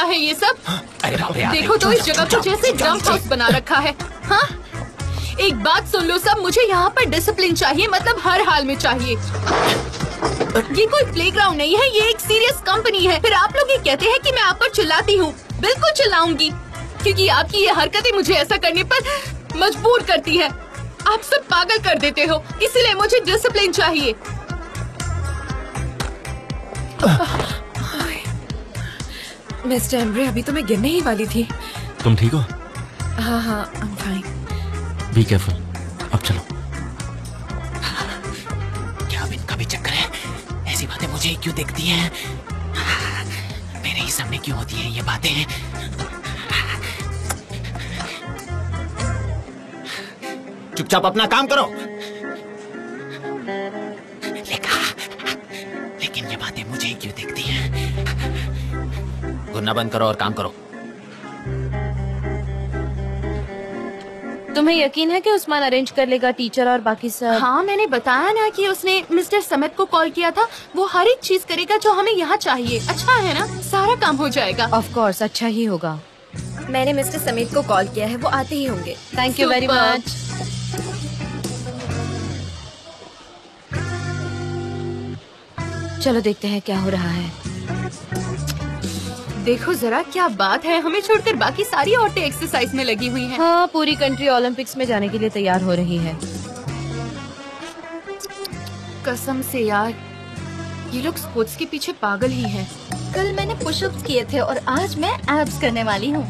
क्या है ये सब? देखो तो इस जगह को जैसे डंप हाउस बना रखा है। हाँ, एक बात सुन लो सब, मुझे यहाँ पर डिसिप्लिन चाहिए, मतलब हर हाल में चाहिए। ये कोई प्लेग्राउंड नहीं है, ये एक सीरियस कंपनी है। फिर आप लोग ये कहते हैं कि मैं आप पर चिल्लाती हूँ। बिल्कुल चिल्लाऊंगी, क्योंकि आपकी ये हरकतें मुझे ऐसा करने पर मजबूर करती है। आप सब पागल कर देते हो, इसलिए मुझे डिसिप्लिन चाहिए। मिस्टर एम्ब्रे, अभी तो मैं गिरने ही वाली थी। तुम ठीक हो? हाँ हाँ, I'm fine। Be careful. अब चलो। क्या अब इनका भी चक्कर है? ऐसी बातें मुझे ही क्यों दिखती हैं? मेरे ही सामने क्यों होती हैं ये बातें? चुपचाप अपना काम करो। लेकिन ये बातें मुझे ही क्यों दिखती हैं? घूरना बंद करो और काम करो। तुम्हें यकीन है कि उस्मान अरेंज कर लेगा टीचर और बाकी सब? हाँ, मैंने बताया ना कि उसने मिस्टर समेत को कॉल किया था। वो हर एक चीज करेगा जो हमें यहाँ चाहिए। अच्छा है ना, सारा काम हो जाएगा। ऑफ कोर्स, अच्छा ही होगा। मैंने मिस्टर समेत को कॉल किया है, वो आते ही होंगे। Thank you very much. चलो देखते हैं क्या हो रहा है। देखो जरा क्या बात है, हमें छोड़कर बाकी सारी औरतें एक्सरसाइज में लगी हुई हैं। हाँ, पूरी कंट्री ओलंपिक्स में जाने के लिए तैयार हो रही है। कसम से यार, ये लोग स्पोर्ट्स के पीछे पागल ही हैं। कल मैंने पुशअप्स किए थे और आज मैं एब्स करने वाली हूँ।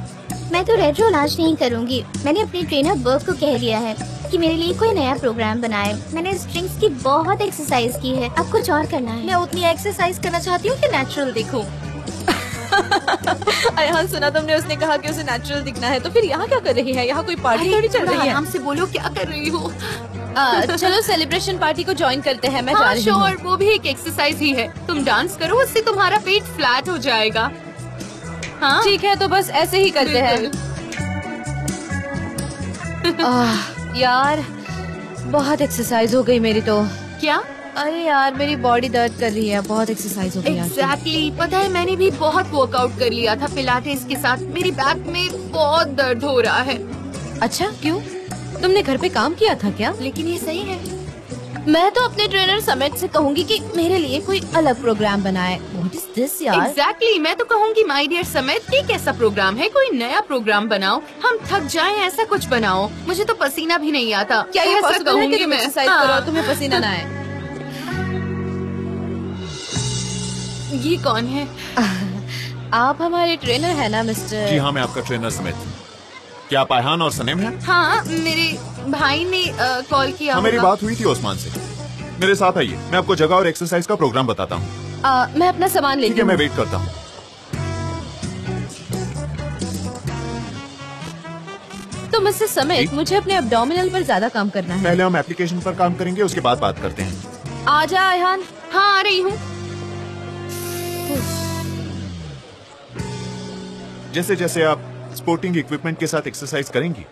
मैं तो रेड रोल आज नहीं करूँगी। मैंने अपनी ट्रेनर बर्क को कह दिया है कि मेरे लिए कोई नया प्रोग्राम बनाए। मैंने स्ट्रिंग्स की बहुत एक्सरसाइज की है, अब कुछ और करना है। मैं उतनी एक्सरसाइज करना चाहती हूँ कि नेचुरल दिखूं। अयहान, सुना तुमने? उसने कहा कि उसे नेचुरल दिखना है। तो फिर यहाँ क्या कर रही है? यहाँ कोई पार्टी थोड़ी चल रही है। आराम से बोलो, क्या कर रही हो? चलो सेलिब्रेशन पार्टी को ज्वाइन करते हैं। मैं जा रही हूँ। श्योर, वो भी एक एक्सरसाइज ही है। तुम डांस करो, उससे तुम्हारा पेट फ्लैट हो जाएगा। हाँ ठीक है, तो बस ऐसे ही करते हैं। यार, बहुत एक्सरसाइज हो गई मेरी तो। क्या? अरे यार, मेरी बॉडी दर्द कर रही है। बहुत एक्सरसाइज हो गई। एग्जैक्टली, पता है मैंने भी बहुत वर्कआउट कर लिया था पिलाटेस के साथ। मेरी बैक में बहुत दर्द हो रहा है। अच्छा, क्यों? तुमने घर पे काम किया था क्या? लेकिन ये सही है। मैं तो अपने ट्रेनर समेत से कहूँगी कि मेरे लिए कोई अलग प्रोग्राम बनाए। What is this यार? एग्जैक्टली, मैं तो कहूँगी माय डियर समेत, एक ऐसा प्रोग्राम है, कोई नया प्रोग्राम बनाओ। हम थक जाएं, ऐसा कुछ बनाओ। मुझे तो पसीना भी नहीं आता। क्या ये ऐसा पॉसिबल है कि तुम मैं एक्सरसाइज करो और तुम्हें पसीना ना आए? ये कौन है? आप हमारे ट्रेनर है ना मिस्टर? जी हाँ, मैं आपका ट्रेनर समेत। क्या आप अयहान और सनेम हैं? हाँ, मेरे भाई ने कॉल किया। मेरी बात हुई थी ओस्मान से। मेरे साथ आइए, मैं आपको जगह और एक्सरसाइज का प्रोग्राम बताता हूँ। मैं अपना सामान लेती हूँ। ठीक है, मैं वेट करता हूँ। तो मिस्टर समेत, मुझे अपने एब्डोमिनल पर ज्यादा काम करना है। पहले हम एप्लीकेशन पर काम करेंगे, उसके बाद बात करते हैं। आजा अयहान। हाँ, आ रही हूँ। जैसे जैसे आप स्पोर्टिंग इक्विपमेंट के साथ एक्सरसाइज करेंगी,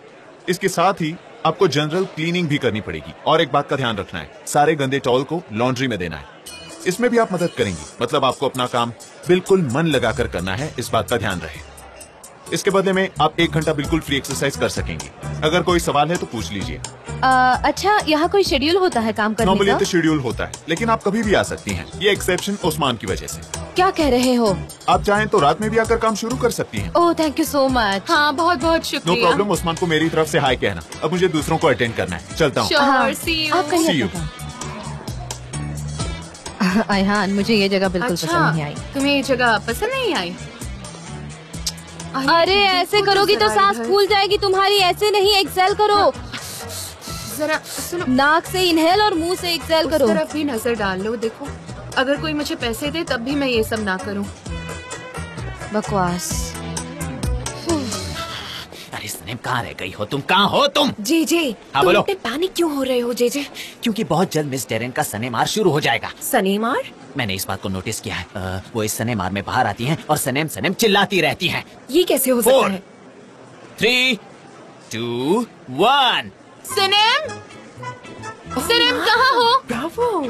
इसके साथ ही आपको जनरल क्लीनिंग भी करनी पड़ेगी। और एक बात का ध्यान रखना है, सारे गंदे टॉवल को लॉन्ड्री में देना है। इसमें भी आप मदद करेंगी, मतलब आपको अपना काम बिल्कुल मन लगाकर करना है, इस बात का ध्यान रहे। इसके बदले में आप 1 घंटा बिल्कुल फ्री एक्सरसाइज कर सकेंगी। अगर कोई सवाल है तो पूछ लीजिए। अच्छा, यहाँ कोई शेड्यूल होता है काम करने का? नॉर्मली तो शेड्यूल होता है, लेकिन आप कभी भी आ सकती हैं। ये एक्सेप्शन ओस्मान की वजह से। क्या कह रहे हो? आप चाहें तो रात में भी आकर काम शुरू कर सकती हैं। ओह, थैंक यू सो मच। हाँ, बहुत बहुत नो शुक्रिया। प्रॉब्लम। ओस्मान को मेरी तरफ से हाय कहना। अब मुझे दूसरों को अटेंड करना है, चलता हूँ। Sure, see you. आप कहिए See you. अयहान, मुझे ये जगह बिल्कुल अच्छा, पसंद नहीं आई। तुम्हें ये जगह पसंद नहीं आई? अरे ऐसे करोगी तो सांस फूल जाएगी तुम्हारी। ऐसे नहीं, एक्सेल करो। जरा सुनो, नाक से इनहेल और मुंह से एक्सेल उस करो। तरफ भी नजर डाल लो। देखो, अगर कोई मुझे पैसे दे तब भी मैं ये सब ना करूं। बकवास। अरे सनेम, कहाँ रह गई हो तुम? कहाँ हो तुम? जी जी, हाँ, तुम बोलो। इतने पैनिक क्यों हो रहे हो जेजे? क्योंकि बहुत जल्द मिस डेरेन का सनेमार शुरू हो जाएगा। सनेमार? मैंने इस बात को नोटिस किया है। वो इस सनेमार में बाहर आती हैं और सनेम सनेम चिल्लाती रहती हैं। ये कैसे हो सकता है? 4, 3, 2, 1। सनेम, सनम कहाँ हो? ब्रावो,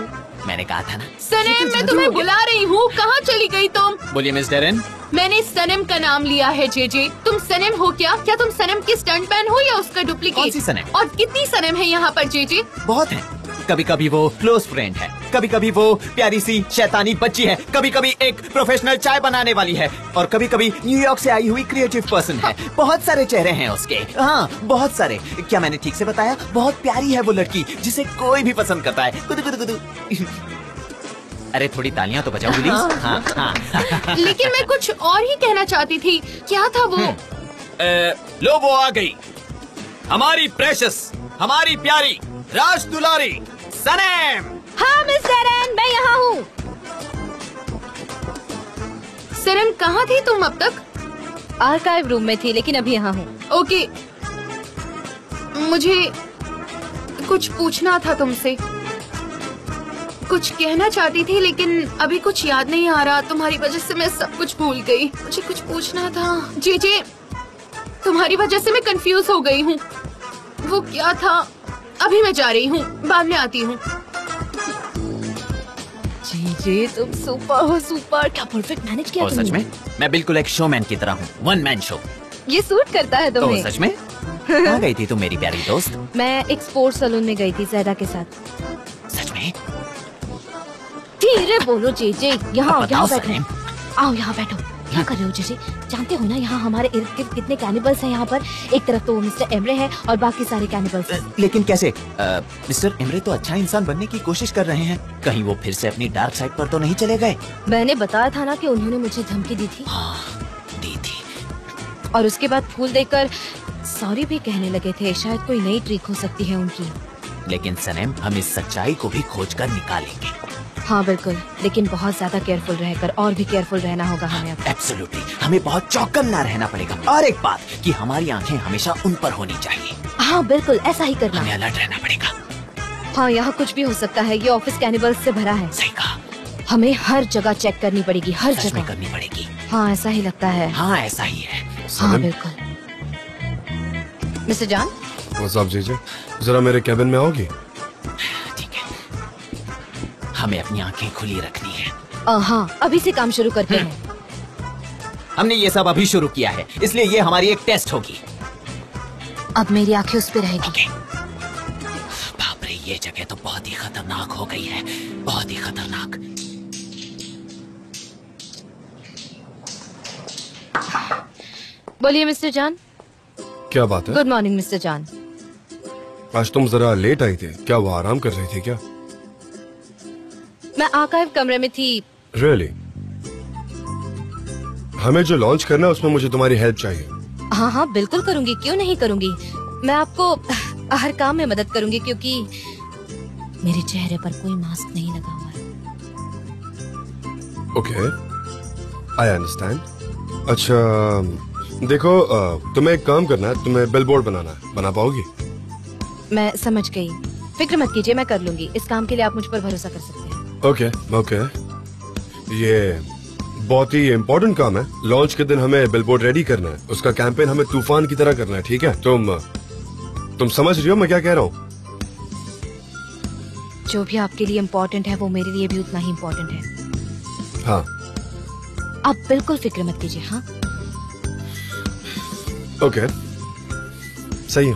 मैंने कहा था ना। सनम मैं तुम्हें बुला रही हूँ, कहाँ चली गई तुम? बोलिए मिस डेरेन। मैंने सनम का नाम लिया है जेजे। तुम सनम हो क्या? क्या तुम सनम की स्टंटमैन हो या उसका डुप्लीकेट? कौन सी सनम? और कितनी सनम है यहाँ पर जेजे? बहुत है। कभी कभी वो क्लोज फ्रेंड है, कभी कभी वो प्यारी सी शैतानी बच्ची है, कभी कभी एक प्रोफेशनल चाय बनाने वाली है, और कभी कभी न्यूयॉर्क से आई हुई क्रिएटिव पर्सन है। बहुत सारे चेहरे हैं उसके। हाँ, बहुत सारे। क्या मैंने ठीक से बताया? बहुत प्यारी है वो लड़की, जिसे कोई भी पसंद करता है। गुदु गुदु गुदु। अरे थोड़ी तालियां तो बजाओ प्लीज। हाँ, हाँ। लेकिन मैं कुछ और ही कहना चाहती थी। क्या था वो? लो वो आ गई, हमारी प्रेशस, हमारी प्यारी राज दुलारी सनम। हाँ मिस डेरेन, मैं यहाँ हूँ। सनम कहाँ थी तुम अब तक? आर्काइव रूम में थी, लेकिन अभी यहाँ हूँ। ओके, मुझे कुछ पूछना था तुमसे। कुछ कहना चाहती थी लेकिन अभी कुछ याद नहीं आ रहा। तुम्हारी वजह से मैं सब कुछ भूल गई। मुझे कुछ पूछना था जेजे, तुम्हारी वजह से मैं कंफ्यूज हो गई हूँ। वो क्या था? अभी मैं जा रही हूँ, बाद में आती हूँ। जी तुम सुपर हो, सुपर। क्या परफेक्ट मैनेज किया और तुमने। सच में मैं बिल्कुल एक शोमैन की तरह हूँ, वन मैन शो। ये सूट करता है तो तुम्हें। सच में कहाँ गई थी तुम मेरी प्यारी दोस्त? मैं एक स्पोर्ट्स सैलून में गई थी ज़ैदा के साथ। सच में? धीरे बोलो जेजे। यहाँ बताओ बैठो, सनम। आओ यहाँ बैठो। क्या कर रहे हो जेजे? जानते हो ना यहाँ हमारे इर्द गिर्द कितने कैनिबल्स हैं यहाँ पर। एक तरफ तो वो मिस्टर एमरे है और बाकी सारे कैनिबल्स हैं। लेकिन कैसे? मिस्टर एमरे तो अच्छा इंसान बनने की कोशिश कर रहे हैं, कहीं वो फिर से अपनी डार्क साइड पर तो नहीं चले गए? मैंने बताया था ना कि उन्होंने मुझे धमकी दी थी। हाँ, दी थी। और उसके बाद फूल देकर सॉरी भी कहने लगे थे। शायद कोई नई ट्रिक हो सकती है उनकी। लेकिन सनम, हम इस सच्चाई को भी खोज कर निकालेंगे। हाँ बिल्कुल, लेकिन बहुत ज्यादा केयरफुल रहकर, और भी केयरफुल रहना होगा हमें अब। एब्सोल्युटली, हमें बहुत चौकन्ना रहना पड़ेगा। और एक बात कि हमारी आंखें हमेशा उन पर होनी चाहिए। हाँ बिल्कुल, ऐसा ही करना। हमें अलर्ट रहना पड़ेगा। हाँ, यहाँ कुछ भी हो सकता है। ये ऑफिस कैनिबल्स से भरा है। सही कहा। हमें हर जगह चेक करनी पड़ेगी, हर सच में जगह करनी पड़ेगी। हाँ ऐसा ही लगता है। हाँ ऐसा ही है। हाँ बिल्कुल। मिस्टर जॉन, व्हाट्स अप जीजे, जरा मेरे कैबिन में आओगी? ठीक है, हमें अपनी आंखें खुली रखनी है। हाँ, अभी से काम शुरू करते हैं। हमने ये सब अभी शुरू किया है, इसलिए ये हमारी एक टेस्ट होगी। अब मेरी आंखें उस पे रहेगी। ओके। बाप रे, ये जगह तो बहुत ही खतरनाक हो गई है, बहुत ही खतरनाक। बोलिए मिस्टर जॉन। क्या बात है? Good morning mister John. आज तुम जरा लेट आई थी, क्या वो आराम कर रही थी क्या? मैं आर्काइव कमरे में थी। रियली? हमें जो लॉन्च करना है उसमें मुझे तुम्हारी हेल्प चाहिए। हाँ हाँ बिल्कुल करूंगी, क्यों नहीं करूंगी। मैं आपको हर काम में मदद करूंगी, क्योंकि मेरे चेहरे पर कोई मास्क नहीं लगा हुआ है। Okay, I understand. अच्छा देखो, तुम्हें एक काम करना है, तुम्हें बिलबोर्ड बनाना है। बना पाओगी? मैं समझ गई, फिक्र मत कीजिए, मैं कर लूंगी। इस काम के लिए आप मुझ पर भरोसा कर सकते हैं। ओके ओके, ये बहुत ही इम्पोर्टेंट काम है। लॉन्च के दिन हमें बिलबोर्ड रेडी करना है। उसका कैंपेन हमें तूफान की तरह करना है, ठीक है? तुम समझ रही हो मैं क्या कह रहा हूँ? जो भी आपके लिए इम्पोर्टेंट है वो मेरे लिए भी उतना ही इम्पोर्टेंट है। हाँ, आप बिल्कुल फिक्र मत कीजिए। हाँ ओके, सही है।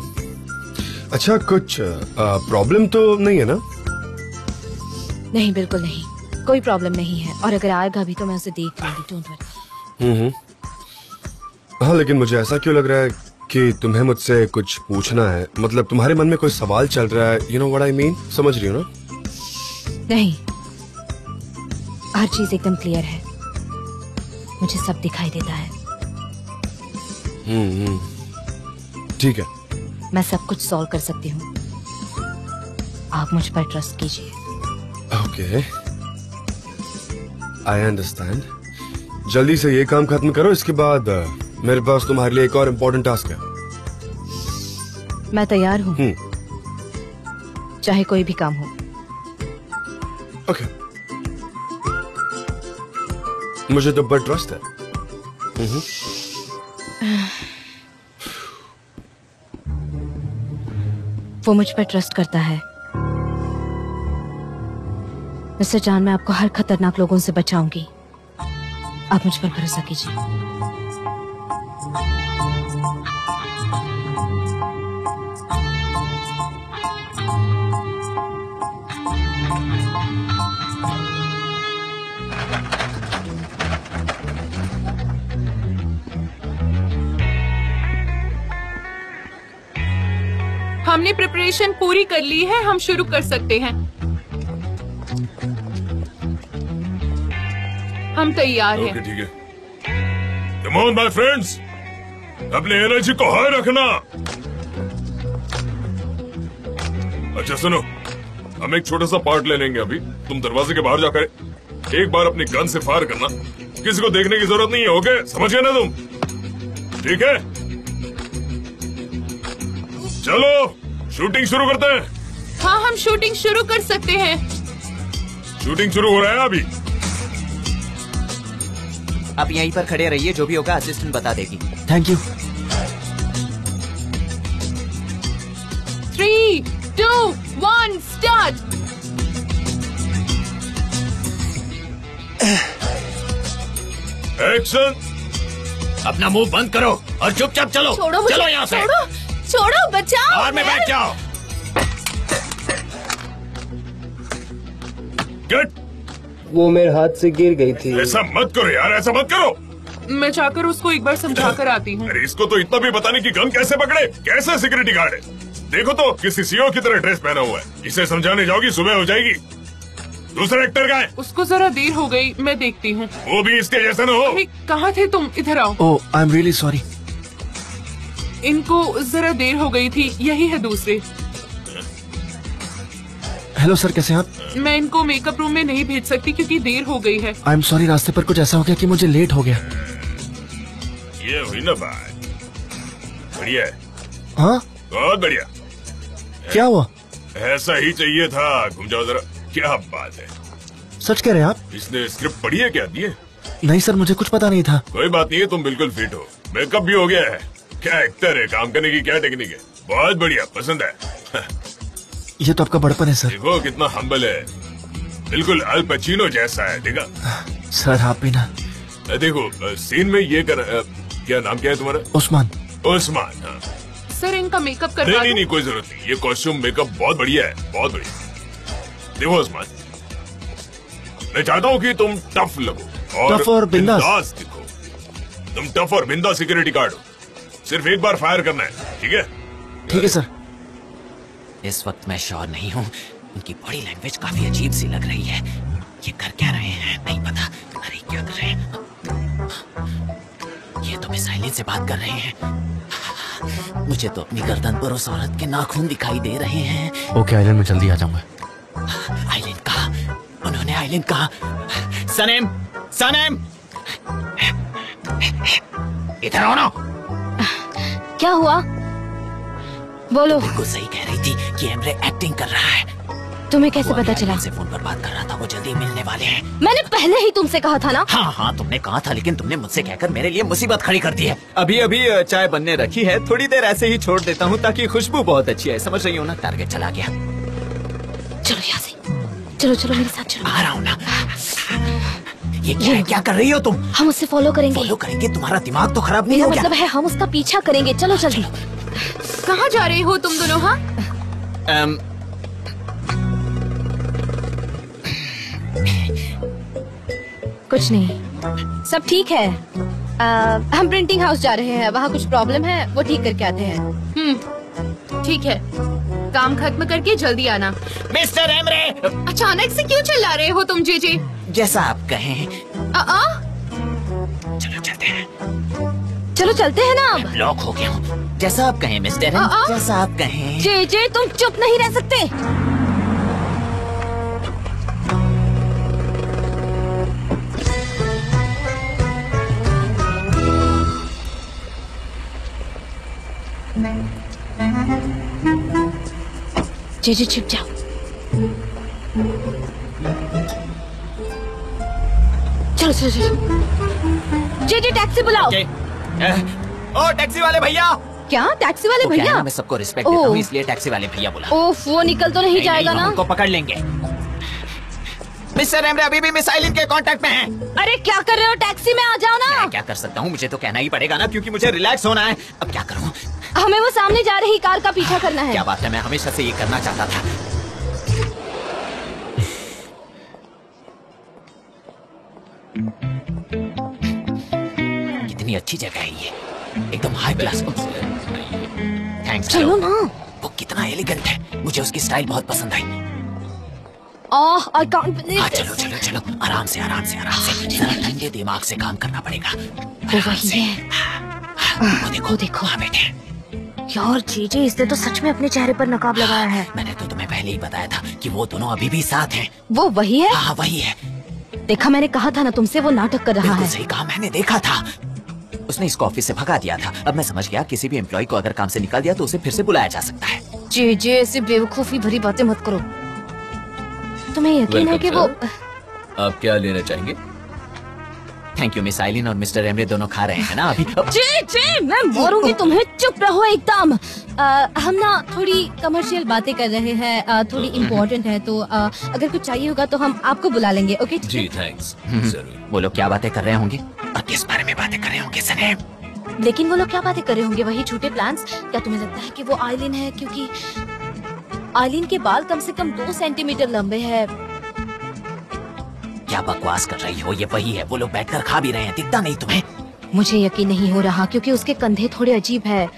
अच्छा, कुछ प्रॉब्लम तो नहीं है ना? नहीं, बिल्कुल नहीं, कोई प्रॉब्लम नहीं है। और अगर आएगा भी तो मैं उसे देख लूंगी, डोंट वरी। हाँ, लेकिन मुझे ऐसा क्यों लग रहा है कि तुम्हें मुझसे कुछ पूछना है। मतलब तुम्हारे मन में कोई सवाल चल रहा है। You know what I mean? समझ रही हो ना? नहीं, हर चीज एकदम क्लियर है, मुझे सब दिखाई देता है। ठीक है, मैं सब कुछ सॉल्व कर सकती हूँ, आप मुझ पर ट्रस्ट कीजिए। Okay, I understand. जल्दी से ये काम खत्म करो, इसके बाद मेरे पास तुम्हारे लिए एक और इम्पोर्टेंट टास्क है। मैं तैयार हूँ, चाहे कोई भी काम हो। ओके, मुझे तो बड़ा ट्रस्ट है। वो मुझ पर ट्रस्ट करता है, मिस्टर जान, मैं आपको हर खतरनाक लोगों से बचाऊंगी। आप मुझ पर भरोसा कीजिए। हमने प्रिपरेशन पूरी कर ली है, हम शुरू कर सकते हैं। हम तैयार हैं। ठीक है। Come on, my friends, अपनी एनर्जी को हाई रखना। अच्छा सुनो, हम एक छोटा सा पार्ट ले लेंगे अभी। तुम दरवाजे के बाहर जाकर एक बार अपनी गन से फायर करना, किसी को देखने की जरूरत नहीं है। ओके, समझ गए ना तुम? ठीक है, चलो शूटिंग शुरू करते हैं। हाँ, हम शूटिंग शुरू कर सकते हैं। शूटिंग शुरू हो रहा है अभी। आप यहीं पर खड़े रहिए, जो भी होगा असिस्टेंट बता देगी। Thank you. 3, 2, 1, स्टार्ट। एक्शन। अपना मुंह बंद करो और चुपचाप चलो। छोड़ो मुझे, चलो यहाँ से। छोड़ो, बचाओ। कार में बैठ जाओ। गेट। वो मेरे हाथ से गिर गई थी। ऐसा मत करो यार, ऐसा मत करो। मैं जाकर उसको एक बार समझा कर आती हूँ। अरे इसको तो इतना भी पता नहीं कि गन कैसे पकड़े, कैसे सिक्योरिटी गार्ड है। देखो तो किसी सीईओ की तरह ड्रेस पहना हुआ है। इसे समझाने जाओगी सुबह हो जाएगी। दूसरा एक्टर का है। उसको जरा देर हो गई, मैं देखती हूँ। वो भी इसके जैसा न हो। कहाँ थे तुम? इधर आओ। ओह, आई एम रियली सॉरी। इनको जरा देर हो गई थी, यही है दूसरे। हेलो सर, कैसे हैं आप? मैं इनको मेकअप रूम में नहीं भेज सकती क्योंकि देर हो गई है। आई एम सॉरी, रास्ते पर कुछ ऐसा हो गया कि मुझे लेट हो गया। ये हुई ना बात। बढ़िया है। हाँ, बहुत बढ़िया। क्या हुआ? ऐसा ही चाहिए था। घूम जाओ जरा। क्या बात है? सच कह रहे हैं आप? इसने स्क्रिप्ट पढ़ी है क्या? दिए? नहीं सर, मुझे कुछ पता नहीं था। कोई बात नहीं है, तुम बिल्कुल फिट हो। मेकअप भी हो गया है। क्या एक्टर है, काम करने की क्या टेक्निक है। बहुत बढ़िया, पसंद है। ये तो आपका बड़पन है सर। देखो कितना हम्बल है, बिल्कुल अल पचीनो जैसा है। देखा सर, आप भी ना। देखो सीन में ये कर, क्या नाम क्या है तुम्हारा? उस्मान। उस्मान। हाँ सर, इनका मेकअप करवा नहीं, दो। नहीं कोई जरूरत नहीं। ये कॉस्ट्यूम मेकअप बहुत बढ़िया है, बहुत बढ़िया। देखो उस्मान, मैं चाहता हूँ कि तुम टफ लगो टफ और बिंदास दिखो। तुम टफ और बिंदास सिक्योरिटी गार्ड हो। सिर्फ एक बार फायर करना है, ठीक है? ठीक है सर। इस वक्त मैं श्योर नहीं हूँ। उनकी बॉडी लैंग्वेज काफी अजीब सी लग रही है। ये कर क्या रहे हैं नहीं पता। अरे क्या कर रहे हैं? ये तो मिसाइलें से बात कर रहे हैं। मुझे तो अपनी गर्दन पर उस औरत के नाखून दिखाई दे रहे हैं। ओके, आइलैंड में जल्दी आ जाऊंगा। आइलैंड कहा? उन्होंने आइलैंड कहा। सनेम, सनेम, इधर आओ ना। क्या हुआ? बोलो। बिल्कुल सही कह रही थी कि एमरे एक्टिंग कर रहा है। तुम्हें कैसे पता चला? से फोन पर बात कर रहा था, वो जल्दी मिलने वाले हैं। मैंने पहले ही तुमसे कहा था ना। हाँ हाँ, तुमने कहा था, लेकिन तुमने मुझसे कहकर मेरे लिए मुसीबत खड़ी कर दी है। अभी अभी चाय बनने रखी है, थोड़ी देर ऐसे ही छोड़ देता हूँ ताकि खुशबू बहुत अच्छी है। समझ रही हो ना? टारगेट चला गया। चलो यहाँ से, चलो चलो मेरे साथ चलो। आ रहा हूँ ना। ये क्या है? क्या कर रही हो तुम? हम उससे फॉलो करेंगे। फॉलो करेंगे? तुम्हारा दिमाग तो खराब नहीं मेरा हो गया? मतलब है हम उसका पीछा करेंगे। चलो जल्दी। कहाँ जा रहे हो तुम दोनों? हाँ, कुछ नहीं, सब ठीक है। हम प्रिंटिंग हाउस जा रहे हैं, वहाँ कुछ प्रॉब्लम है, वो ठीक करके आते हैं। ठीक है, काम खत्म करके जल्दी आना। मिस्टर एमरे, अचानक से क्यों चिल्ला रहे हो तुम? जे जैसा आप कहें। चलो चलते हैं। चलो चलते हैं ना अब। लॉक हो गया हूँ। जैसा आप कहें मिस्टर एम, जैसा आप कहें। जे तुम चुप नहीं रह सकते। जे छिप जाओ। चलो चलो चलो। जे टैक्सी बुलाओ। ओ टैक्सी वाले भैया। क्या टैक्सी वाले भैया? मैं सबको रिस्पेक्ट देता हूँ, इसलिए टैक्सी वाले भैया बोला। ओफ, वो निकल तो नहीं जाएगा ना? उनको पकड़ लेंगे। मिस्टर एमरे अभी भी मिस आइलिन के कांटेक्ट में हैं। अरे क्या कर रहे हो, टैक्सी में आ जाओ ना। मैं क्या कर सकता हूँ, मुझे तो कहना ही पड़ेगा ना, क्योंकि मुझे रिलैक्स होना है। अब क्या करूँ? हमें वो सामने जा रही कार का पीछा करना है। क्या बात है, मैं हमेशा से ये करना चाहता था। कितनी अच्छी जगह है ये, एकदम हाई क्लास। थैंक्स। चलो ना। वो कितना एलिगेंट है, मुझे उसकी स्टाइल बहुत पसंद आई। I can't believe this. चलो चलो चलो, आराम से आराम से आराम से, जरा ठंडे दिमाग से काम करना पड़ेगा। वो वही है। वो देखो हाँ बेटे। यार जीजी, इसने तो सच में अपने चेहरे पर नकाब लगाया है। मैंने तो तुम्हें पहले ही बताया था कि वो दोनों अभी भी साथ हैं। वो वही है? हाँ वही है। देखा, मैंने कहा था ना तुमसे, वो नाटक कर रहा है। सही कहा, मैंने देखा था। उसने इसको ऑफिस से भगा दिया था। अब मैं समझ गया, किसी भी एम्प्लॉय को अगर काम से निकाल दिया तो उसे फिर से बुलाया जा सकता है। जीजी, ऐसी बेवकूफी भरी बातें मत करो। तुम्हें यकीन है कि वो... आप क्या लेना चाहेंगे? Thank you. मिस आइलिन और मिस्टर एमरे दोनों खा रहे हैं ना अभी? जी, मैं मारूंगी तुम्हें। चुप रहो एकदम। हम ना थोड़ी कमर्शियल बातें कर रहे हैं, थोड़ी इम्पोर्टेंट है, तो अगर कुछ चाहिए होगा तो हम आपको बुला लेंगे। ओके जी थैंक्स। जरूर। वो लोग क्या बातें कर रहे होंगे और किस बारे में बातें कर रहे होंगे सनेम? लेकिन वो लोग क्या बातें कर रहे होंगे? वही झूठे प्लान्स। क्या तुम्हें लगता है कि वो आइलिन है? क्योंकि आइलिन के बाल कम से कम 2 सेंटीमीटर लंबे हैं। क्या बकवास कर रही हो, ये वही है। वो लोग बैठकर खा भी रहे हैं, दिखता नहीं तुम्हें? मुझे यकीन नहीं हो रहा, क्योंकि उसके कंधे थोड़े अजीब है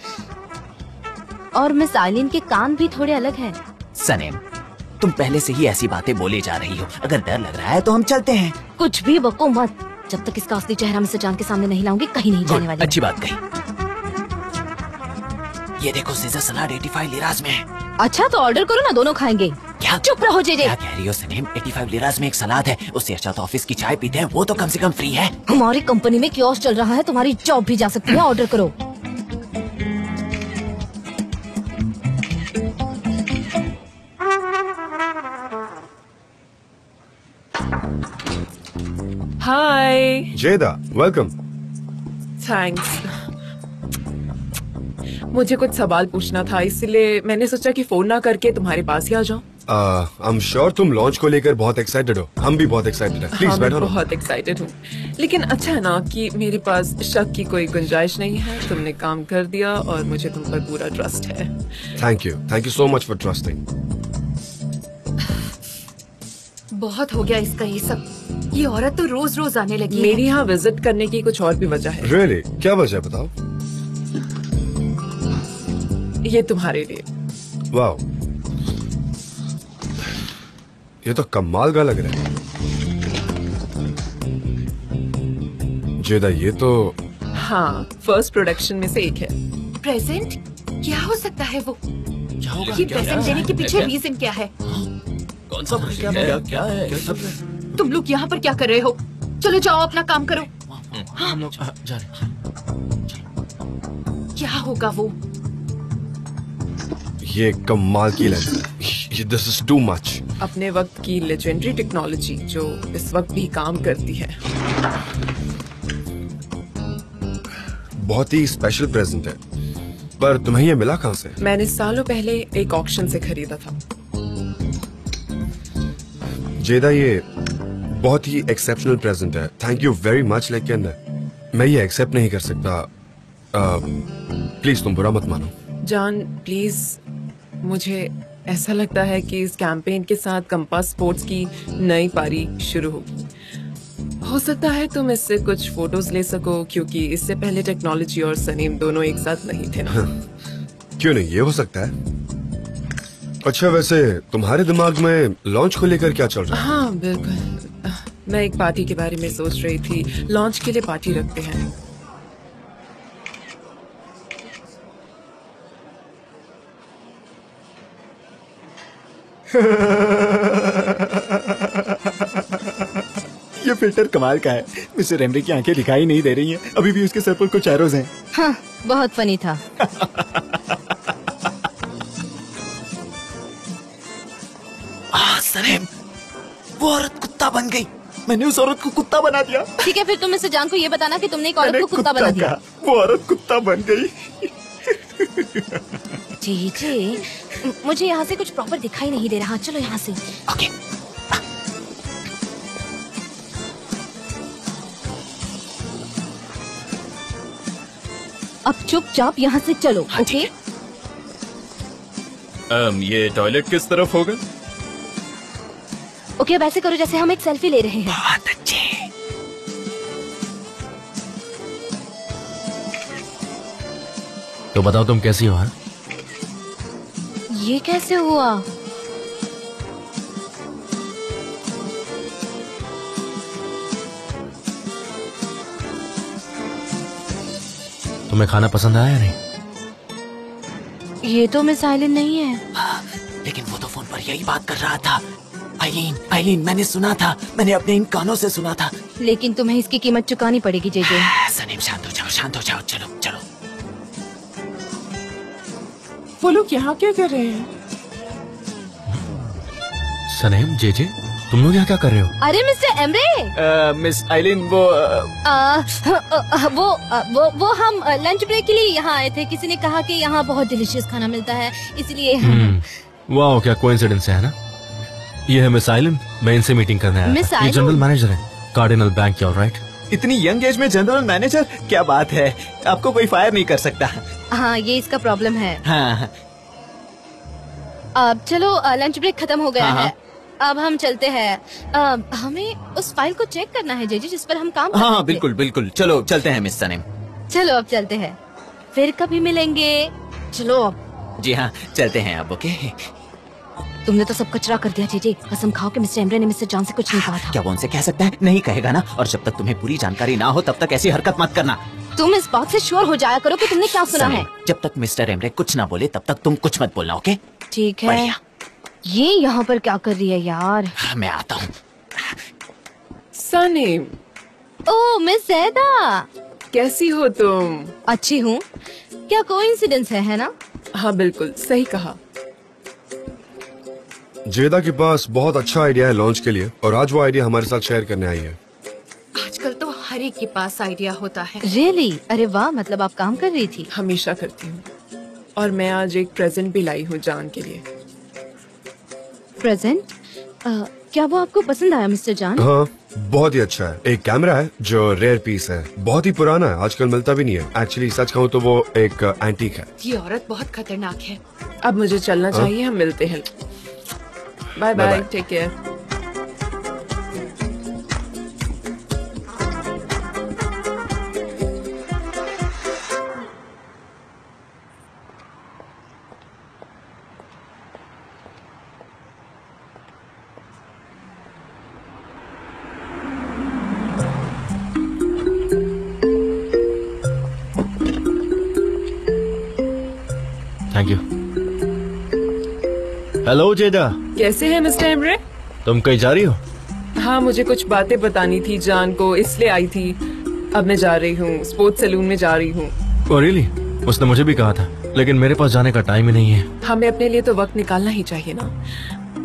और मिस आइलिन के कान भी थोड़े अलग हैं। सनेम, तुम पहले से ही ऐसी बातें बोले जा रही हो। अगर डर लग रहा है तो हम चलते हैं। कुछ भी बको मत। जब तक इसका असली चेहरा मिस्टर जान के सामने नहीं लाऊंगी, कहीं नहीं जाने वाली। अच्छी बात कही। ये देखो, सीजर सलाद 85 लिराज में है। अच्छा तो ऑर्डर करो ना, दोनों खाएंगे। क्या? चुप रहो जेजे। क्या कह रही हो सनेम? 85 लिराज में एक सलाद है, उससे अच्छा तो ऑफिस की चाय पीते हैं, वो तो कम से कम फ्री है। हमारी कंपनी में कियोस्क चल रहा है, तुम्हारी जॉब भी जा सकती है। ऑर्डर करो। हाय। जेदा, वेलकम। थैंक्स। मुझे कुछ सवाल पूछना था, इसलिए मैंने सोचा कि फोन ना करके तुम्हारे पास ही आ जाऊं। आई एम श्योर तुम लॉन्च को लेकर बहुत एक्साइटेड हो। हम भी बहुत एक्साइटेड हैं। प्लीज बैठो ना। बहुत एक्साइटेड हूँ, लेकिन अच्छा है ना कि मेरे पास शक की कोई गुंजाइश नहीं है। तुमने काम कर दिया और मुझे तुम पर पूरा ट्रस्ट है। Thank you so much for trusting. बहुत हो गया इसका ये सब। ये औरत तो रोज रोज आने लगी है। मेरी यहाँ विजिट करने की कुछ और भी वजह है। रियली? क्या वजह बताओ। ये तुम्हारे लिए। वाह, ये तो कमाल का लग रहा है। जेदा, ये तो... हाँ, फर्स्ट प्रोडक्शन में से एक है। प्रेजेंट? क्या हो सकता है वो? ये प्रेजेंट देने के पीछे रीजन क्या है? कौन सा क्या है? तुम लोग यहाँ पर क्या कर रहे हो? चलो जाओ, अपना काम करो। हम लोग जा रहे हैं। क्या होगा वो? ये कमाल की लेंस है। This is too much. अपने वक्त की लेजेंडरी टेक्नोलॉजी जो इस वक्त भी काम करती है। बहुत ही स्पेशल प्रेजेंट है, पर तुम्हें ये मिला कहाँ से? मैंने सालों पहले एक ऑक्शन से खरीदा था। जेदा, ये बहुत ही एक्सेप्शनल प्रेजेंट है। थैंक यू वेरी मच, लेकिन मैं ये एक्सेप्ट नहीं कर सकता। प्लीज तुम बुरा मत मानो। जान प्लीज, मुझे ऐसा लगता है कि इस कैंपेन के साथ कंपास स्पोर्ट्स की नई पारी शुरू होगी। हो सकता है तुम इससे कुछ फोटोज ले सको, क्योंकि इससे पहले टेक्नोलॉजी और सनीम दोनों एक साथ नहीं थे ना। क्यों नहीं, ये हो सकता है। अच्छा, वैसे तुम्हारे दिमाग में लॉन्च को लेकर क्या चल रहा है? हाँ बिल्कुल, मैं एक पार्टी के बारे में सोच रही थी। लॉन्च के लिए पार्टी रखते हैं। ये फिल्टर कमाल का है। मिस्टर एमरे की आंखें दिखाई नहीं दे रही हैं। अभी भी उसके सर पर कुछ एरोज हैं। हाँ, बहुत फनी था। सनेम, वो औरत कुत्ता बन गई। मैंने उस औरत को कुत्ता बना दिया। ठीक है, फिर तुम मिस्टर जान को ये बताना कि तुमने एक औरत को कुत्ता बना दिया। वो औरत कुत्ता बन गई। जी, मुझे यहाँ से कुछ प्रॉपर दिखाई नहीं दे रहा। चलो यहाँ से। ओके। अब चुपचाप यहाँ से चलो, ओके? ये टॉयलेट किस तरफ होगा? ओके, अब ऐसे करो जैसे हम एक सेल्फी ले रहे हैं। बहुत अच्छे। तो बताओ तुम कैसी हो? हाँ, ये कैसे हुआ? तुम्हें खाना पसंद आया या नहीं? ये तो मिस आइलिन नहीं है। लेकिन वो तो फोन पर यही बात कर रहा था। आइलिन, मैंने सुना था, मैंने अपने इन कानों से सुना था। लेकिन तुम्हें इसकी कीमत चुकानी पड़ेगी जेजे। सनीम शांत हो जाओ, चलो। वो लोग यहाँ क्या कर रहे हैं? सनीम, जेजे, तुम लोग यहाँ क्या कर रहे हो? अरे मिस्टर एमरे, मिस आइलिन, वो हम लंच ब्रेक के लिए यहाँ आए थे। किसी ने कहा कि यहाँ बहुत डिलीशियस खाना मिलता है, इसलिए। वाह, क्या कोइंसिडेंस है ना? ये है मिस आइलिन, मैं इनसे मीटिंग करने आया मिस था। ये जनरल मैनेजर है कार्डिनल बैंक, राइट? इतनी यंग एज में जनरल मैनेजर, क्या बात है। आपको कोई फायर नहीं कर सकता। हाँ, ये इसका प्रॉब्लम है। हाँ। अब चलो, लंच ब्रेक खत्म हो गया हाँ, है। अब हम चलते हैं। हमें उस फाइल को चेक करना है जेजी, जिस पर हम काम कर रहे हाँ, थे। बिल्कुल। चलो चलते हैं मिस सनीम। चलो अब चलते हैं, फिर कभी मिलेंगे। चलो अब। जी हाँ, चलते हैं अब। ओके। तुमने तो सब कचरा कर दिया जेजे। कसम खाओ कि मिस्टर एमरे ने मिस्टर जॉन से कुछ नहीं कहा था। क्या वो उनसे कह सकता है? नहीं कहेगा ना। और जब तक तुम्हें पूरी जानकारी ना हो तब तक ऐसी हरकत मत करना। तुम इस बात से श्योर हो जाया करो कि तुमने क्या सुना है। जब तक मिस्टर एमरे कुछ ना बोले तब तक तुम कुछ मत बोलना, ओके? ठीक है। बढ़िया। ये यहाँ पर क्या कर रही है यार? मैं आता हूँ। सनीम, ओह मिस ज़ैदा, कैसी हो तुम? अच्छी हूँ। क्या कोइंसिडेंस है ना? हाँ, बिल्कुल सही कहा। जेदा के पास बहुत अच्छा आइडिया है लॉन्च के लिए, और आज वो आइडिया हमारे साथ शेयर करने आई है। आजकल तो हर एक के पास आइडिया होता है। रियली? अरे वाह, मतलब आप काम कर रही थी? हमेशा करती हूँ, और मैं आज एक प्रेजेंट भी लाई हूँ जान के लिए। प्रेजेंट? क्या वो आपको पसंद आया मिस्टर जान? हाँ, बहुत ही अच्छा है। एक कैमरा है जो रेयर पीस है, बहुत ही पुराना है, आजकल मिलता भी नहीं है। एक्चुअली सच कहूँ तो वो एक एंटीक है। ये औरत बहुत खतरनाक है। अब मुझे चलना चाहिए, हम मिलते हैं। Bye bye, take care. Thank you. Hello जेदा, कैसे हैं मिस्टर एमरे? तुम कहीं जा रही हो? हाँ, मुझे कुछ बातें बतानी थी जान को, इसलिए आई थी। अब मैं जा रही हूँ, स्पोर्ट्स सैलून में जा रही हूँ। Oh really? उसने मुझे भी कहा था, लेकिन मेरे पास जाने का टाइम ही नहीं है। हमें अपने लिए तो वक्त निकालना ही चाहिए ना।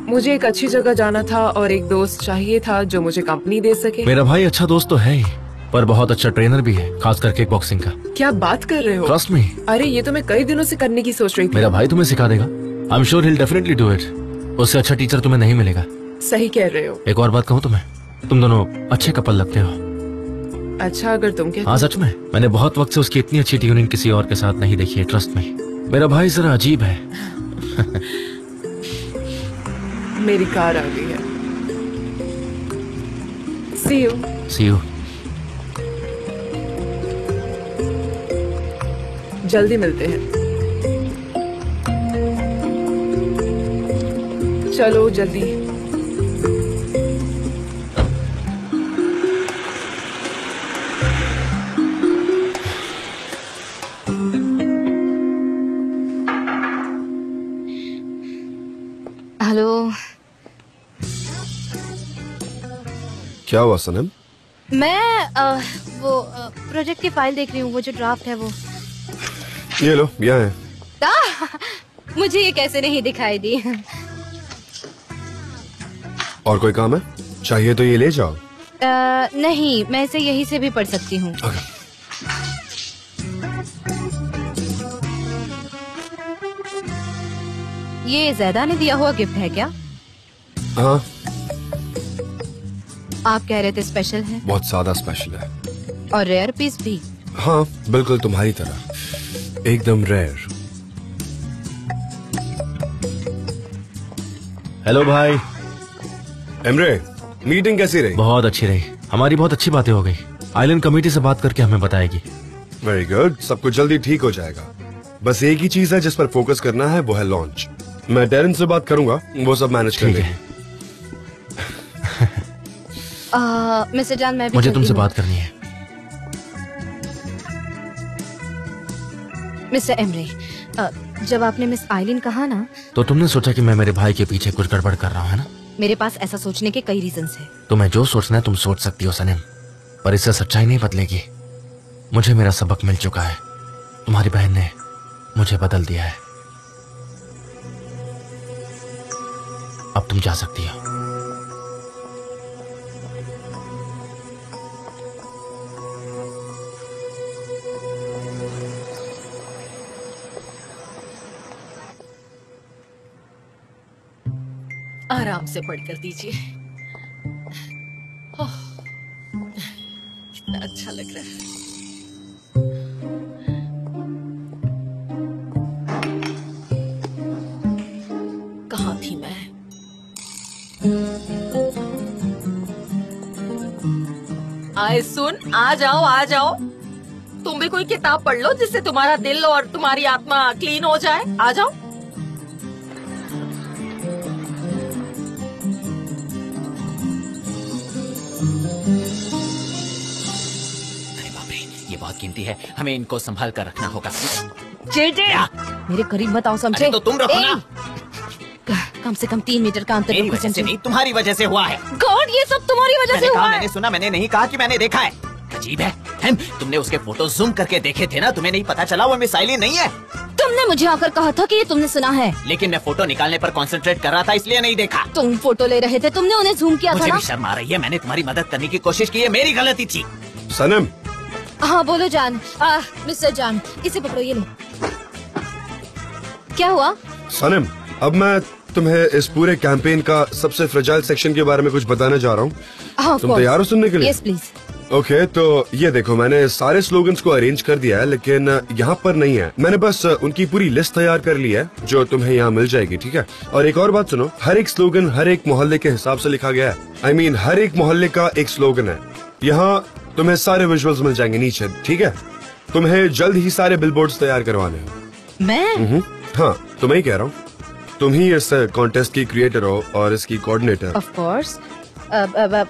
मुझे एक अच्छी जगह जाना था और एक दोस्त चाहिए था जो मुझे कंपनी दे सके। मेरा भाई अच्छा दोस्त तो है ही, पर बहुत अच्छा ट्रेनर भी है, खास करके बॉक्सिंग का। क्या बात कर रहे हो? Trust me. अरे ये तो मैं कई दिनों से करने की सोच रही थी। मेरा भाई तुम्हें सिखा देगा। I am sure he will definitely do it. उससे अच्छा टीचर तुम्हें नहीं मिलेगा। सही कह रहे हो। एक और बात कहूँ तुम्हें, तुम दोनों अच्छे कपल लगते हो। अच्छा, अगर तुम कहते। हाँ सच में, मैंने बहुत वक्त से उसकी इतनी अच्छी ट्यूनिंग किसी और के साथ नहीं देखी है, ट्रस्ट में। मेरा भाई जरा अजीब है। मेरी कार आ गई है। See you. See you. जल्दी मिलते हैं। चलो जल्दी। हेलो। क्या हुआ सनम? मैं वो प्रोजेक्ट की फाइल देख रही हूँ, वो जो ड्राफ्ट है वो। ये लो, यहाँ है। मुझे ये कैसे नहीं दिखाई दी? और कोई काम है? चाहिए तो ये ले जाओ। नहीं, मैं इसे यहीं से भी पढ़ सकती हूँ। ये ज़ैदा ने दिया हुआ गिफ्ट है क्या? हाँ। आप कह रहे थे स्पेशल है। बहुत ज्यादा स्पेशल है। और रेयर पीस भी। हाँ बिल्कुल तुम्हारी तरह, एकदम रेयर। हेलो भाई। एमरे, मीटिंग कैसी रही? बहुत अच्छी रही, हमारी बहुत अच्छी बातें हो गई। आइलैंड कमेटी से बात करके हमें बताएगी। वेरी गुड, सब कुछ जल्दी ठीक हो जाएगा। बस एक ही चीज है जिस पर फोकस करना है, वो है लॉन्च। मैं डेरन से बात करूंगा, वो सब मैनेज कर लेंगे। मिस्टर जान, मैं भी मुझे तुमसे बात करनी है। मिस्टर एमरे, जब आपने मिस आइलिन कहा ना, तो तुमने सोचा कि मैं मेरे भाई के पीछे कुछ गड़बड़ कर रहा हूँ, है ना? मेरे पास ऐसा सोचने के कई रीजंस हैं। तुम्हें जो सोचना है तुम सोच सकती हो सनम, पर इससे सच्चाई नहीं बदलेगी। मुझे मेरा सबक मिल चुका है, तुम्हारी बहन ने मुझे बदल दिया है। अब तुम जा सकती हो। आराम से पढ़कर दीजिए। ओह, कितना अच्छा लग रहा है। कहाँ थी मैं? आए सुन, आ जाओ आ जाओ। तुम भी कोई किताब पढ़ लो जिससे तुम्हारा दिल और तुम्हारी आत्मा क्लीन हो जाए। आ जाओ। बहुत कीमती है, हमें इनको संभाल कर रखना होगा। जेजे, मेरे करीब मत आओ, समझे? तो तुम रखो ना। कम से कम 3 मीटर का अंतर। मेरी वजह से नहीं, तुम्हारी वजह से हुआ है। गॉड, ये सब तुम्हारी वजह से हुआ है। मैंने सुना, मैंने नहीं कहा कि मैंने देखा है। अजीब है, तुमने उसके फोटो जूम करके देखे थे ना, तुम्हें नहीं पता चला वो मिस आइलिन नहीं है? तुमने मुझे आकर कहा था कि ये तुमने सुना है। लेकिन मैं फोटो निकालने पर कंसंट्रेट कर रहा था, इसलिए नहीं देखा। तुम फोटो ले रहे थे, तुमने उन्हें जूम किया था ना? मुझे भी शर्म आ रही है, मैंने तुम्हारी मदद करने की कोशिश की है, मेरी गलती थी। सनम। हाँ बोलो जान। मिस्टर जान, इसे पकड़ो, ये लो। क्या हुआ? सनम, अब मैं तुम्हें इस पूरे कैंपेन का सबसे फ्रेजाइल सेक्शन के बारे में कुछ बताने जा रहा हूँ। तुम तैयार हो सुनने के लिए? Yes please. ओके, तो ये देखो, मैंने सारे स्लोगन्स को अरेंज कर दिया है, लेकिन यहाँ पर नहीं है। मैंने बस उनकी पूरी लिस्ट तैयार कर ली है, जो तुम्हें यहाँ मिल जाएगी, ठीक है? और एक और बात सुनो, हर एक स्लोगन हर एक मोहल्ले के हिसाब से लिखा गया है। I mean, हर एक मोहल्ले का एक स्लोगन है। यहाँ तुम्हें सारे विजुअल्स मिल जाएंगे नीचे, ठीक है? तुम्हें जल्द ही सारे बिलबोर्ड्स तैयार करवाने हैं। मैं? हाँ, तुम्हें ही कह रहा हूँ। तुम ही इस कॉन्टेस्ट की क्रिएटर हो और इसकी कोऑर्डिनेटर। Of course.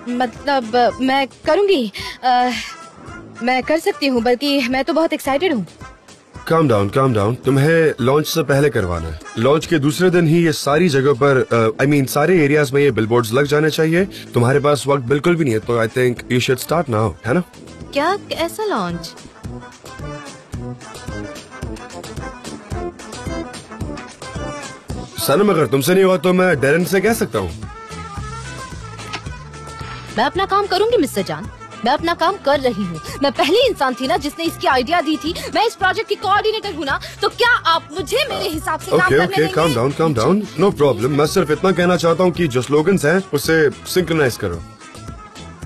मतलब मैं करूँगी, मैं कर सकती हूँ, बल्कि मैं तो बहुत एक्साइटेड हूँ। Calm down. तुम्हें लॉन्च से पहले करवाना है। लॉन्च के दूसरे दिन ही ये सारी जगह पर सारे एरियाज में ये बिलबोर्ड्स लग जाने चाहिए। तुम्हारे पास वक्त बिल्कुल भी नहीं है, तो I think you should start now, है ना? क्या ऐसा लॉन्च? सनम, अगर तुमसे नहीं हुआ तो मैं डेरन से कह सकता हूँ। मैं अपना काम करूँगी मिस्टर जान, मैं अपना काम कर रही हूँ। मैं पहली इंसान थी ना जिसने इसकी आइडिया दी थी। मैं इस प्रोजेक्ट की कोऑर्डिनेटर हूँ ना, तो क्या आप मुझे मेरे हिसाब से काम करने देंगे? Calm down, no problem. मैं सिर्फ इतना कहना चाहता हूँ कि जो स्लोगन्स हैं उसे सिंक्रोनाइज करो।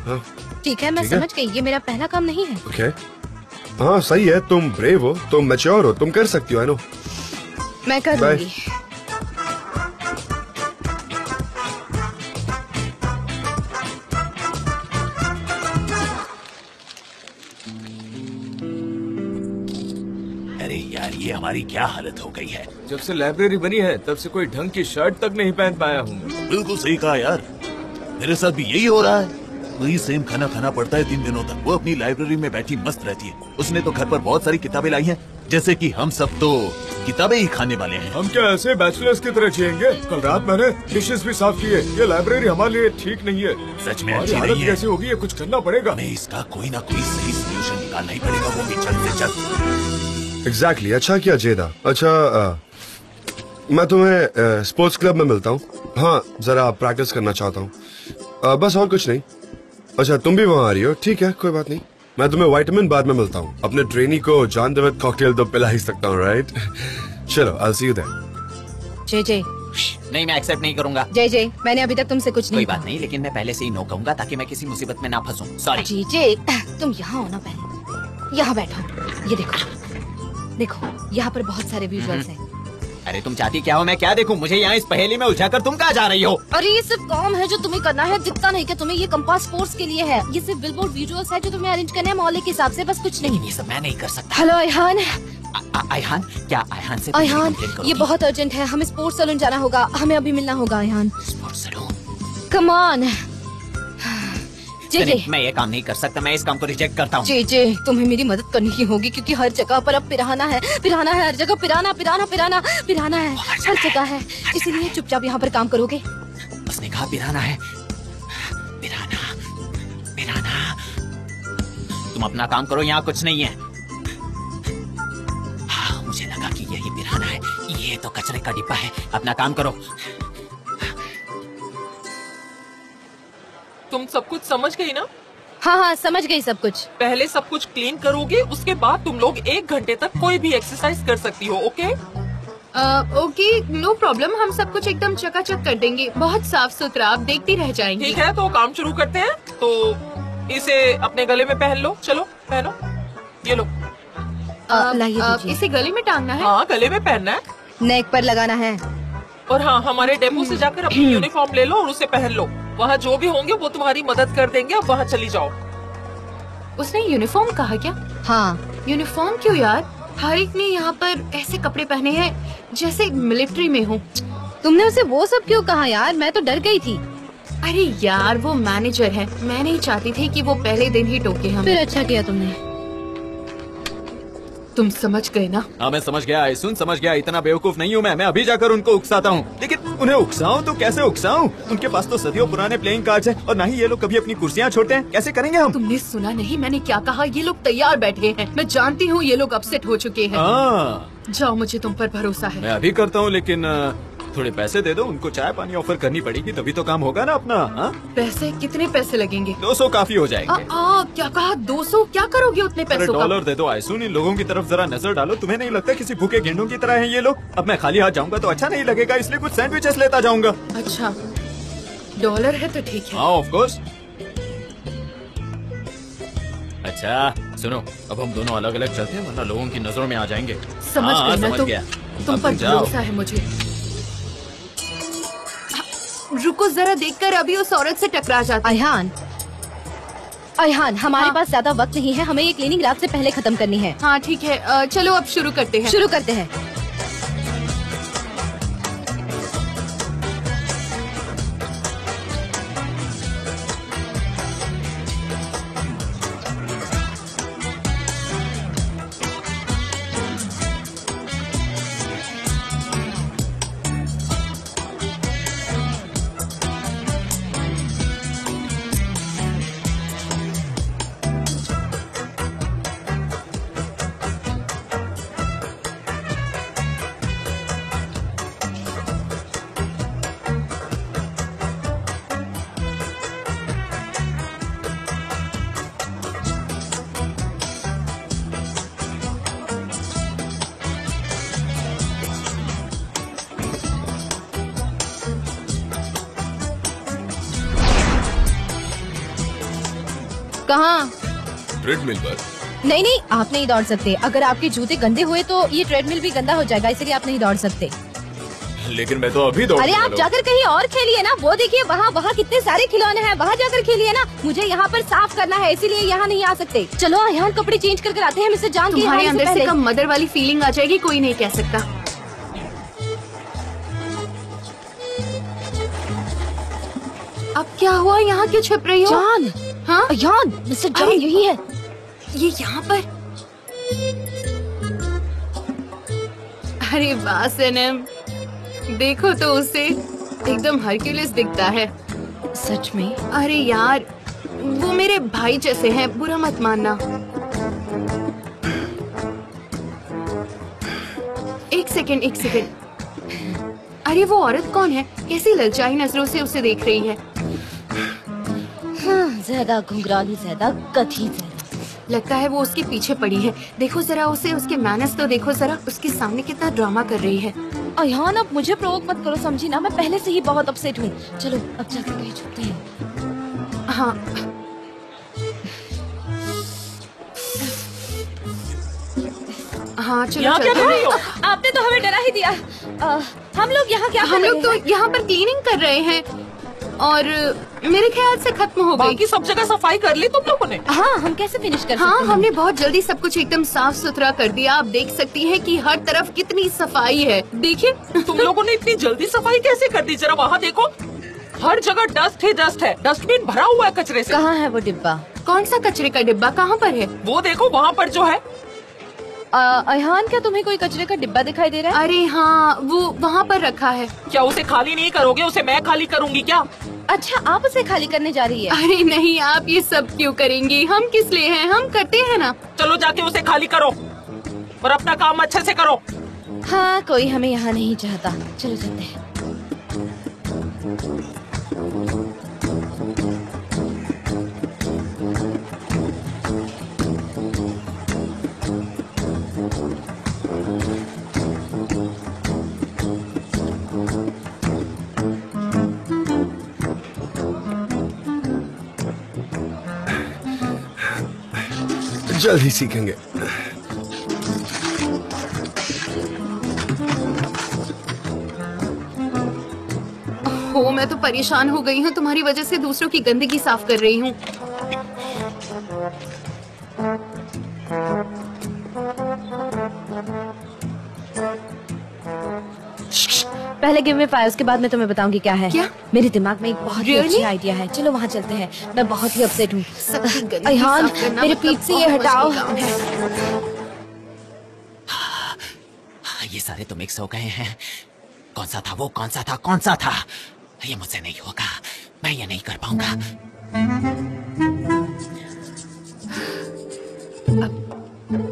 हाँ ठीक है, मैं समझ गई, ये मेरा पहला काम नहीं है। ओके, हाँ सही है, तुम ब्रेव हो, तुम मैच्योर हो, तुम कर सकती हो। आई नो, मैं कर लूंगी। ये हमारी क्या हालत हो गई है। जब से लाइब्रेरी बनी है तब से कोई ढंग की शर्ट तक नहीं पहन पाया हूँ। बिल्कुल सही कहा यार, मेरे साथ भी यही हो रहा है। वही सेम खाना खाना पड़ता है 3 दिनों तक। वो अपनी लाइब्रेरी में बैठी मस्त रहती है। उसने तो घर पर बहुत सारी किताबें लाई हैं, जैसे कि हम सब तो किताबें ही खाने वाले हैं। हम क्या ऐसे बैचलर्स की तरह जिएंगे? कल रात मैंने डिशेस भी साफ किए। ये लाइब्रेरी हमारे लिए ठीक नहीं है। सच में अच्छी नहीं है। कैसे होगी, ये कुछ करना पड़ेगा। हमें इसका कोई ना कोई सही सोल्यूशन निकालना ही पड़ेगा, वो भी जल्द से जल्द। एग्जैक्टली। अच्छा किया जेदा। अच्छा, मैं तुम्हें स्पोर्ट्स क्लब में मिलता हूँ। हाँ, जरा प्रैक्टिस करना चाहता हूँ, बस और कुछ नहीं। अच्छा, तुम भी वहाँ आ रही हो? ठीक है, कोई बात नहीं। मैं तुम्हें विटामिन बाद में मिलता हूँ। अपने ट्रेनी को जानदार कॉकटेल तो पिला ही सकता हूँ, राइट? चलो, I'll see you there। जे नहीं, मैं एक्सेप्ट नहीं करूंगा। जे मैंने अभी तक तुमसे कुछ नहीं कोई बात नहीं, लेकिन मैं पहले से ही नो कहूंगा ताकि मैं किसी मुसीबत में ना फंसूं। सॉरी। जे तुम यहाँ हो ना पहले। यहाँ बैठो, ये देखो यहाँ पर बहुत सारे विजुअल्स हैं। अरे तुम चाहती क्या हो, मैं क्या देखूं? मुझे यहाँ इस पहेली में उलझाकर तुम कहाँ जा रही हो? अरे ये सिर्फ काम है जो तुम्हें करना है, दिखता नहीं क्या तुम्हें? ये कंपास स्पोर्ट्स के लिए है, ये सिर्फ बिलबोर्ड विजुअल्स है जो तुम्हें अरेंज करने हैं मोहल्ले के हिसाब से, बस कुछ नहीं। ये सब मैं नहीं कर सकता। हेलो अयहान। अयहान? क्या अयहान से? अयहान, ये बहुत अर्जेंट है, हमें स्पोर्ट्स सैलून जाना होगा, हमें अभी मिलना होगा Ayhan. Sports salon? Come on. मैं ये काम नहीं कर सकता, मैं इस काम को रिजेक्ट करता हूँ। जे तुम्हें मेरी मदद करनी ही होगी क्योंकि हर जगह पर अब पिराना है हर जगह, पिराना है हर जगह है, इसीलिए चुपचाप यहाँ पर काम करोगे। उसने कहा पिराना है, पिराना। तुम अपना काम करो, यहाँ कुछ नहीं है। हाँ, मुझे लगा कि यही पिराना है, ये तो कचरे का डिब्बा है। अपना काम करो। तुम सब कुछ समझ गई ना? हाँ, समझ गई सब कुछ। पहले सब कुछ क्लीन करोगे, उसके बाद तुम लोग 1 घंटे तक कोई भी एक्सरसाइज कर सकती हो। ओके? ओके, नो प्रॉब्लम, हम सब कुछ एकदम चकाचक कर देंगे, बहुत साफ सुथरा, आप देखती रह जाएंगी। ठीक है, तो काम शुरू करते हैं। तो इसे अपने गले में पहन लो, चलो पहनो, ये लो। इसे गले में टांगना है? हाँ, गले में पहनना है, नेक पर लगाना है। और हाँ, हमारे डेपो से जाकर अपनी यूनिफॉर्म ले लो और उसे पहन लो। वहाँ जो भी होंगे वो तुम्हारी मदद कर देंगे, अब वहाँ चली जाओ। उसने यूनिफॉर्म कहा क्या? हाँ। यूनिफॉर्म क्यों यार? हर एक ने यहाँ पर ऐसे कपड़े पहने हैं जैसे मिलिट्री में हो। तुमने उसे वो सब क्यों कहा यार? मैं तो डर गई थी। अरे यार, वो मैनेजर है, मैं नहीं चाहती थी कि वो पहले दिन ही टोके हमें। फिर अच्छा किया तुमने। तुम समझ गए ना? हाँ, मैं समझ गया, सुन समझ गया। इतना बेवकूफ नहीं हूँ मैं अभी जाकर उनको उकसाता हूँ। लेकिन उन्हें उकसाऊं तो कैसे उकसाऊं? उनके पास तो सदियों पुराने प्लेइंग कार्ड्स हैं और ना ही ये लोग कभी अपनी कुर्सियाँ छोड़ते हैं। कैसे करेंगे हम? तुमने सुना नहीं मैंने क्या कहा? ये लोग तैयार बैठे हैं, मैं जानती हूँ ये लोग अपसेट हो चुके हैं। जाओ, मुझे तुम पर भरोसा है। मैं अभी करता हूँ, लेकिन थोड़े पैसे दे दो, उनको चाय पानी ऑफर करनी पड़ेगी, तभी तो काम होगा ना अपना। पैसे? कितने पैसे लगेंगे? 200 काफी हो जाएंगे। क्या कहा? 200? क्या करोगे उतने पैसों का? $1 दे दो आयसून, इन लोगों की तरफ जरा नजर डालो। तुम्हें नहीं लगता किसी भूखे गेंडों की तरह हैं ये लोग? अब मैं खाली हाथ जाऊंगा तो अच्छा नहीं लगेगा, इसलिए कुछ सैंडविचेस लेता जाऊंगा। अच्छा, $1 है तो ठीक है। हाँ, ऑफ कोर्स। अच्छा सुनो, अब हम दोनों अलग अलग चलते हैं वरना लोगों की नजरों में आ जाएंगे। समझ गया, तुम पर भरोसा है मुझे। रुको जरा, देखकर अभी उस औरत से टकरा जाती। अयहान, हमारे पास ज्यादा वक्त नहीं है, हमें ये क्लीनिंग रात से पहले खत्म करनी है। हाँ ठीक है, चलो अब शुरू करते हैं। कहाँ? ट्रेडमिल पर। नहीं, आप नहीं दौड़ सकते। अगर आपके जूते गंदे हुए तो ये ट्रेडमिल भी गंदा हो जाएगा, इसलिए आप नहीं दौड़ सकते। लेकिन मैं तो अभी दौड़। अरे आप जाकर कहीं और खेलिए ना, वो देखिए वहाँ कितने सारे खिलौने हैं, वहाँ जाकर खेलिए ना। मुझे यहाँ पर साफ करना है, इसीलिए यहाँ नहीं आ सकते। चलो यहाँ कपड़े चेंज कर आते हैं, मिस्टर जान। तुम्हारे अंदर से कम मदर वाली फीलिंग आ जाएगी, कोई नहीं कह सकता। अब क्या हुआ? यहाँ क्यों छिप रही हो? जान। हाँ जान, मिस्टर जान यही है। ये यहाँ पर? अरे वाह सनम, देखो तो उसे, एकदम हरक्यूलिस दिखता है। सच में? अरे यार, वो मेरे भाई जैसे हैं, बुरा मत मानना। एक सेकंड। अरे वो औरत कौन है? कैसी ललचाई नजरों से उसे देख रही है। ज्यादा घुंघरालू, ज्यादा कथी, लगता है वो उसके पीछे पड़ी है। देखो जरा उसे, उसके मैनर्स तो देखो जरा, उसके सामने कितना ड्रामा कर रही है। अयहान, अब मुझे प्रोवोक मत करो, समझी ना? मैं पहले से ही बहुत अपसेट हूँ। चलो अब चलकर कहीं छुपते हैं। हाँ हाँ चलो यहाँ क्या चलते कर रही हो? हैं। आपने तो हमें डरा ही दिया। हम लोग यहाँ क्या कर हम रहे लोग तो हैं? यहाँ पर क्लीनिंग कर रहे हैं और मेरे ख्याल से खत्म हो गई। बाकी सब जगह सफाई कर ली तुम लोगों ने? हाँ, हम कैसे फिनिश कर हाँ, सकते हैं? हमने बहुत जल्दी सब कुछ एकदम साफ सुथरा कर दिया। आप देख सकती हैं कि हर तरफ कितनी सफाई है। देखिए तुम लोगों ने इतनी जल्दी सफाई कैसे कर दी? जरा वहाँ देखो, हर जगह डस्ट ही डस्ट है। डस्टबिन भरा हुआ है कचरे से। कहाँ है वो डिब्बा? कौन सा कचरे का डिब्बा? कहाँ पर है? वो देखो वहाँ पर जो है। अयहान, क्या तुम्हें कोई कचरे का डिब्बा दिखाई दे रहा है? अरे हाँ, वो वहाँ पर रखा है। क्या उसे खाली नहीं करोगे? उसे मैं खाली करूँगी क्या? अच्छा, आप उसे खाली करने जा रही है? अरे नहीं, आप ये सब क्यों करेंगी? हम किस लिए हैं? हम करते हैं ना। चलो जाके उसे खाली करो और अपना काम अच्छे से करो। हाँ, कोई हमें यहाँ नहीं चाहता। चलो चलते हैं। जल्दी सीखेंगे। हो, मैं तो परेशान हो गई हूँ। तुम्हारी वजह से दूसरों की गंदगी साफ कर रही हूँ। पहले गिव मी 5, उसके बाद मैं तुम्हें बताऊंगी क्या है। क्या? मेरे दिमाग में एक बहुत ही Really? अच्छा आइडिया है। चलो वहाँ चलते हैं। मैं बहुत ही अपसेट हूँ। सबकी गंदगी अयहान, साफ करना मेरे मतलब पीठ से ये बहुत हटाओ। मुश्किल काम है। ये सारे तो मिक्स हो गए हैं। कौन सा था वो? कौन सा था? कौन सा था? ये मुझसे नहीं होगा। मैं ये नहीं कर पाऊंगा।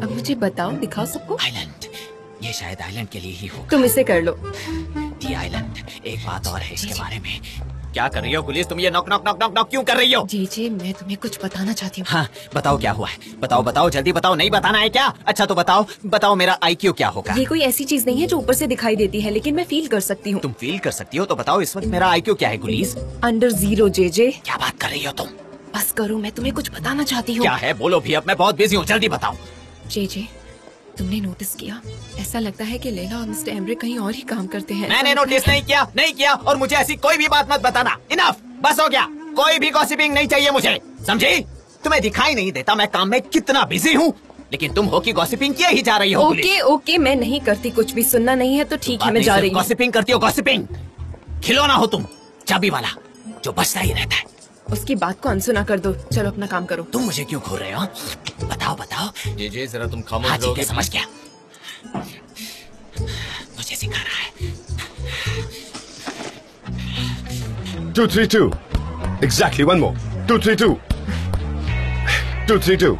अब मुझे बताओ, दिखाओ सबको। आइलैंड, ये शायद आइलैंड के लिए ही होगा। तुम इसे कर लो। दी आइलैंड। एक बात और है इसके बारे में। क्या कर रही हो पुलिस? तुम ये knock knock knock knock knock क्यों कर रही हो? जी, मैं तुम्हें कुछ बताना चाहती हूँ। हाँ, बताओ क्या हुआ है? बताओ बताओ, जल्दी बताओ। नहीं बताना है क्या? अच्छा तो बताओ बताओ, मेरा IQ क्या होगा? ये कोई ऐसी चीज नहीं है जो ऊपर से दिखाई देती है, लेकिन मैं फील कर सकती हूँ। तुम फील कर सकती हो तो बताओ इस वक्त मेरा IQ क्या है गुलीज? Under 0 JJ. क्या बात कर रही हो तुम? बस करो, मैं तुम्हें कुछ बताना चाहती हूँ। क्या है? बोलो भी, अब मैं बहुत बिजी हूँ, जल्दी बताओ। जेजे, तुमने नोटिस किया? ऐसा लगता है कि लैला और मिस्टर एम्ब्रे कहीं और ही काम करते हैं। मैंने नोटिस नहीं किया और मुझे ऐसी कोई भी बात मत बताना। इनफ, बस हो गया। कोई भी गॉसिपिंग नहीं चाहिए मुझे, समझी? तुम्हें दिखाई नहीं देता मैं काम में कितना बिजी हूँ, लेकिन तुम हो कि गॉसिपिंग किए ही जा रही हो। ओके, मैं नहीं करती कुछ भी। सुनना नहीं है तो ठीक है, मैं जा रही हूँ। गॉसिपिंग करती हो, गॉसिपिंग। खिलौना हो तुम, चाबी वाला जो बचता ही रहता है। उसकी बात को अनसुना कर दो। चलो अपना काम करो। तुम मुझे क्यों घूर रहे हो? बताओ बताओ। जी जरा तुम हाँ खामोश ठीक रहोगे? है, समझ गया। मुझे सिखा रहा है। 232. Exactly, one more. 232. 232.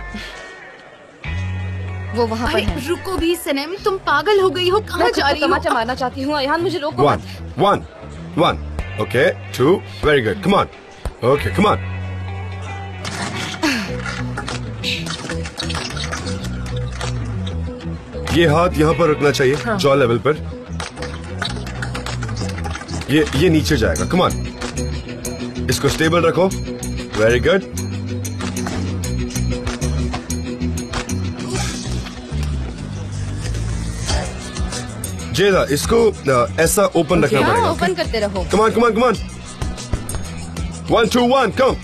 वो वहाँ पर अरे है। रुको भी सनम, तुम पागल हो गई हो? कहाँ मैं जा रही हो? तमाचा मारना चाहती हूँ। अयहान, मुझे रोको मत। 1. Okay, 2. Very good. Come on. Okay, come on. ये हाथ यहाँ पर रखना चाहिए, हाँ। जॉ लेवल पर। ये नीचे जाएगा। कम ऑन, इसको स्टेबल रखो। Very good. जेदा, इसको ऐसा ओपन रखना पड़ेगा। ओपन करते रहो। Come on come on come on. 1 2 1 कम।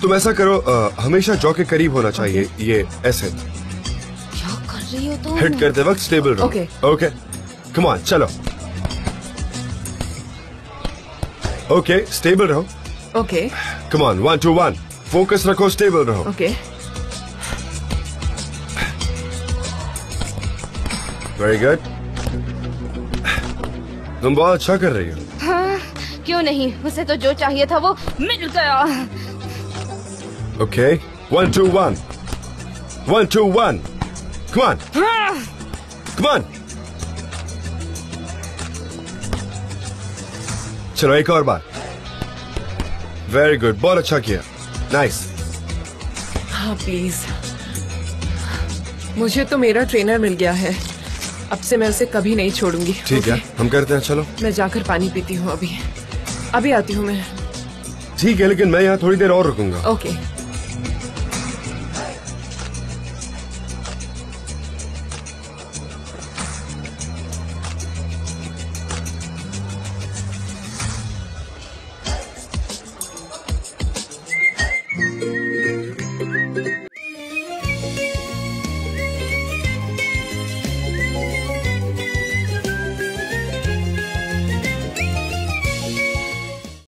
तुम ऐसा करो, हमेशा जॉ के करीब होना चाहिए। ये ऐसे क्या कर रही हो तुम? हिट करते वक्त स्टेबल रहो। ओके ओके, कम ऑन, चलो। ओके, स्टेबल रहो। Okay, come on, 1 2 1। फोकस रखो, स्टेबल रहो। ओके। Very good. तुम बहुत अच्छा कर रही हो। हाँ, क्यों नहीं? उसे तो जो चाहिए था वो मिल गया। Okay, 1 2 1 1 2 1। Come on come on. चलो एक और बार। वेरी गुड, बहुत अच्छा किया। नाइस। हाँ प्लीज, मुझे तो मेरा ट्रेनर मिल गया है। अब से मैं उसे कभी नहीं छोड़ूंगी। ठीक है, हम करते हैं। चलो, मैं जाकर पानी पीती हूँ। अभी आती हूँ मैं। ठीक है, लेकिन मैं यहाँ थोड़ी देर और रुकूंगा। ओके।